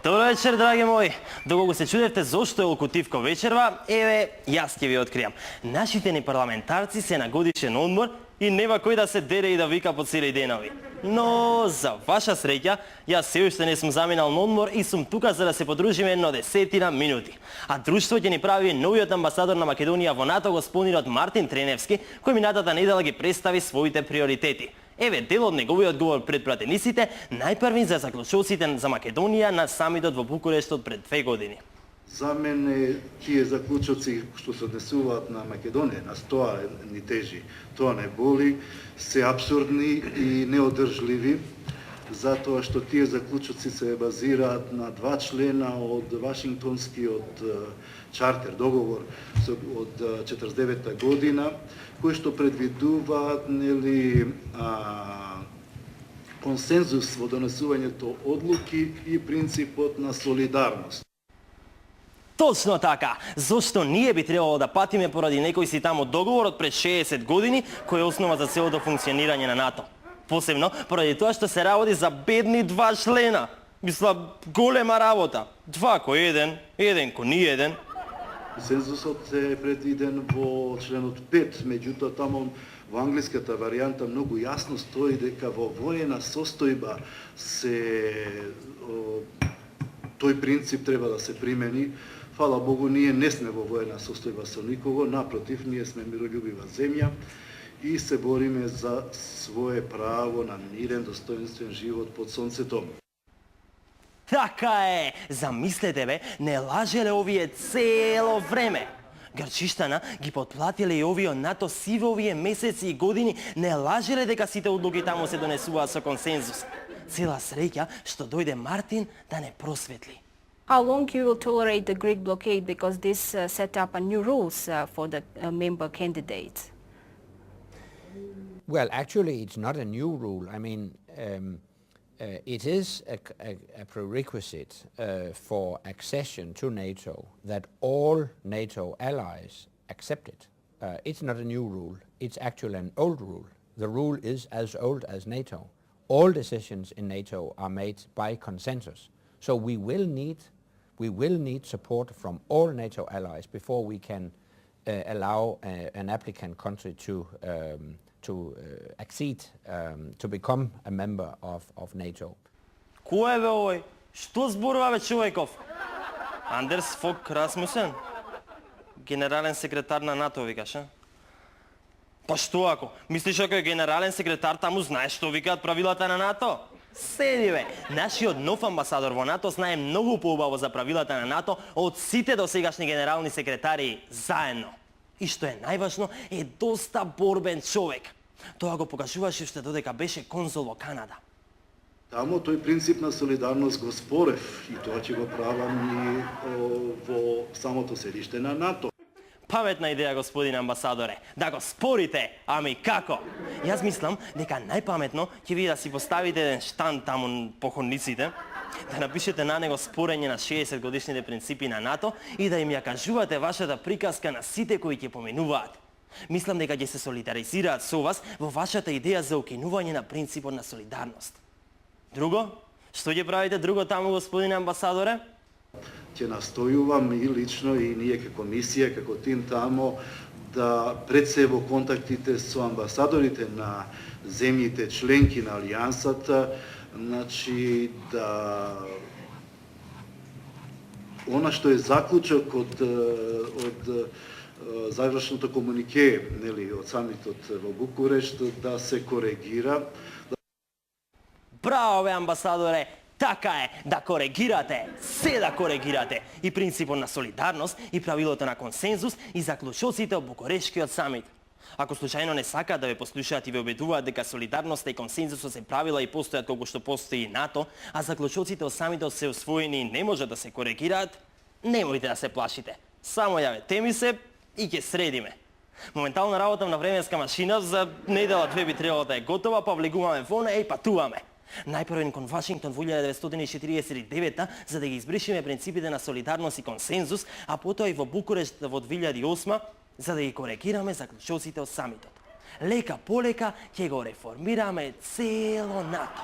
Добро вечер, драги мои. Доколку се чудевте зошто е Локотивко вечерва, еве, јас ќе ви откријам. Нашите ни парламентарци се на годишен одмор и нема кој да се дере и да вика по цели денови. Но, за ваша среќа, јас се уште не сум заминал на одмор и сум тука за да се подружиме едно 10 минути. А друштво ќе ни прави новиот амбасадор на Македонија во НАТО, господинот Мартин Треневски, кој минатата недела ги представи своите приоритети. Еве дел од неговиот говор пред пратениците, најпрвин за заклучоците за Македонија на самитот во Букурештот пред 2 години. За мене тие заклучоци што се однесуваат на Македонија, на тоа ни тежи, тоа не боли, се апсурдни и неодржливи, затоа што тие заклучоци се базираат на 2 члена од Вашингтонскиот чартер, договор од 49-та година, кои што предвидуваат консензус во донесувањето одлуки и принципот на солидарност. Точно така. Зошто ние би требало да патиме поради некој си тамо договор од пред 60 години, кој е основа за целото функционирање на НАТО? Посебно поради тоа што се работи за бедни 2 члена. Мисла, голема работа. 2 кој еден, еден кој ни еден. Консензусот е предвиден во членот 5, меѓутоа тамо во англиската варијанта многу јасно стои дека во воена состојба тој принцип треба да се примени. Фала Богу, ние не сме во воена состојба со никого, напротив, ние сме мирољубива земја и се бориме за свое право на мирен, достоинствен живот под сонцето. Така е! Замислете бе, не лажеле овие цело време. Грчиштана ги подплатиле и овие НАТО сиве овие месеци и години, не лажеле дека сите одлуки тамо се донесуваат со консензус. Цела среќа што дојде Мартин да не просветли. How long you will tolerate the Greek blockade, because this set up a new rules for the member candidates? Well, actually, it's not a new rule. I mean, it is a prerequisite for accession to NATO that all NATO allies accept it. It's not a new rule. It's actually an old rule. The rule is as old as NATO. All decisions in NATO are made by consensus. So we will need support from all NATO allies before we can allow an applicant country to accede, to become a member of NATO. Кој е бе овој? Што зборува бе човеков? Андерс Фок Расмусен? Генерален секретар на НАТО, викаш, а? Па што ако? Мислиш ако е генерален секретар, таму знаеш што викаат правилата на НАТО? Седи бе, нашиот нов амбасадор во НАТО знае многу поубаво за правилата на НАТО од сите досегашни генерални секретари заедно. И што е најважно, е доста борбен човек. Тоа го покажуваше уште додека беше конзул во Канада. Тамо тој принцип на солидарност го спорев и тоа ќе го правам и во самото седиште на НАТО. Паметна идеја, господин амбасадоре, да го спорите, ами како? Јас мислам дека најпаметно ќе ви да си поставите еден штанд таму по ходниците, да напишете на него спорење на 60 годишните принципи на НАТО и да им ја кажувате вашата приказка на сите кои ќе поминуваат. Мислам дека ќе се солидаризираат со вас во вашата идеја за укинување на принципот на солидарност. Друго? Што ќе правите друго таму, господин амбасадоре? Ќе настојувам и лично и ние како комисија, како тим тамо, да пред се во контактите со амбасадорите на земјите членки на Алијансата, значи да она што е заклучок од завршното комунике, нели, од самитот во Букурешт, да се коригира. Браво бе, амбасадоре! Така е, да коригирате, се да коригирате и принципот на солидарност и правилото на консензус и заклучоците од Букурештскиот самит. Ако случајно не сакаат да ве послушаат и ве убедуваат дека солидарноста и консензусот се правила и постојат колку што постои и НАТО, а заклучоците од самитот се усвоени и не можат да се коригираат, немојте да се плашите. Само јавете ми се и ќе средиме. Моментално работам на временска машина, за недела 2 би требало да е готова, па влегуваме во неја и патуваме. Најпрвен кон Вашингтон во 1949 за да ги избришиме принципите на солидарност и консензус, а потоа и во Букурешт во 2008 за да ги коригираме заклучоците од самитот. Лека полека ќе го реформираме цело НАТО.